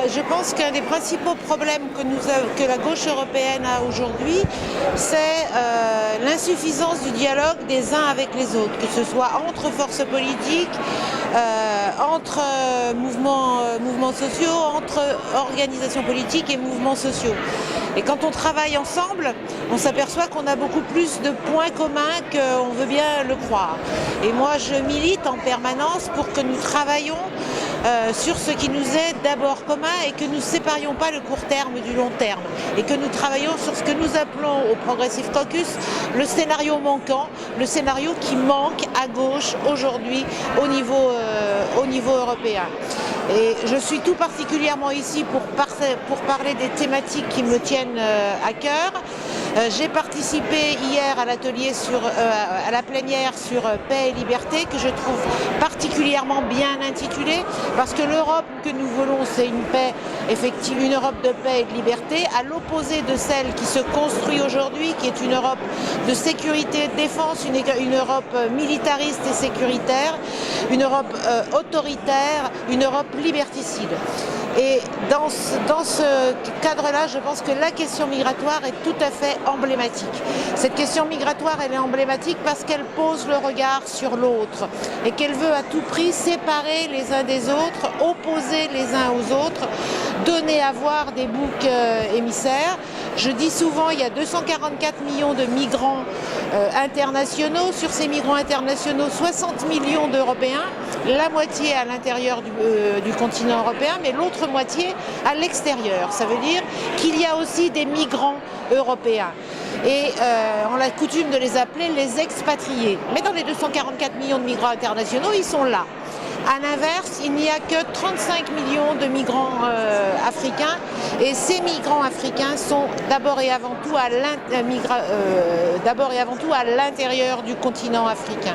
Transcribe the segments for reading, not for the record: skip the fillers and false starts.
Je pense qu'un des principaux problèmes que la gauche européenne a aujourd'hui, c'est l'insuffisance du dialogue des uns avec les autres, que ce soit entre forces politiques, entre mouvements sociaux, entre organisations politiques et mouvements sociaux. Et quand on travaille ensemble, on s'aperçoit qu'on a beaucoup plus de points communs qu'on veut bien le croire. Et moi, je milite en permanence pour que nous travaillions sur ce qui nous est d'abord commun et que nous ne séparions pas le court terme du long terme et que nous travaillions sur ce que nous appelons au Progressive Caucus le scénario manquant, le scénario qui manque à gauche aujourd'hui au niveau européen. Et je suis tout particulièrement ici pour parler des thématiques qui me tiennent à cœur. J'ai participé hier à l'atelier à la plénière sur paix et liberté, que je trouve particulièrement bien intitulée, parce que l'Europe que nous voulons, c'est une paix effective, une Europe de paix et de liberté, à l'opposé de celle qui se construit aujourd'hui, qui est une Europe de sécurité et de défense, une Europe militariste et sécuritaire, une Europe autoritaire, une Europe liberticide. Et dans ce cadre-là, je pense que la question migratoire est tout à fait emblématique. Cette question migratoire, elle est emblématique parce qu'elle pose le regard sur l'autre et qu'elle veut à tout prix séparer les uns des autres, opposer les uns aux autres, donner à voir des boucs émissaires. Je dis souvent, il y a 244 millions de migrants internationaux. Sur ces migrants internationaux, 60 millions d'Européens, la moitié à l'intérieur du continent européen, mais l'autre moitié à l'extérieur. Ça veut dire qu'il y a aussi des migrants européens. Et on a coutume de les appeler les expatriés. Mais dans les 244 millions de migrants internationaux, ils sont là. À l'inverse, il n'y a que 35 millions de migrants africains et ces migrants africains sont d'abord et avant tout à l'intérieur du continent africain.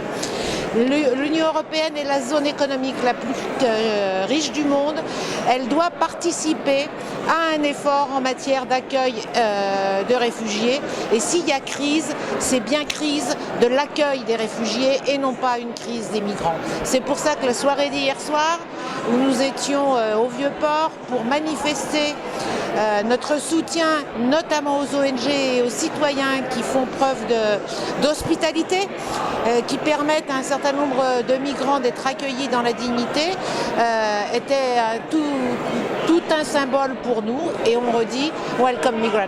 L'Union européenne est la zone économique la plus riche du monde. Elle doit participer à un effort en matière d'accueil de réfugiés. Et s'il y a crise, c'est bien crise de l'accueil des réfugiés et non pas une crise des migrants. C'est pour ça que la soirée d'hier soir, où nous étions au Vieux-Port pour manifester notre soutien notamment aux ONG et aux citoyens qui font preuve d'hospitalité, qui permettent à un certain nombre de migrants d'être accueillis dans la dignité, était tout un symbole pour nous et on redit « Welcome migrants ».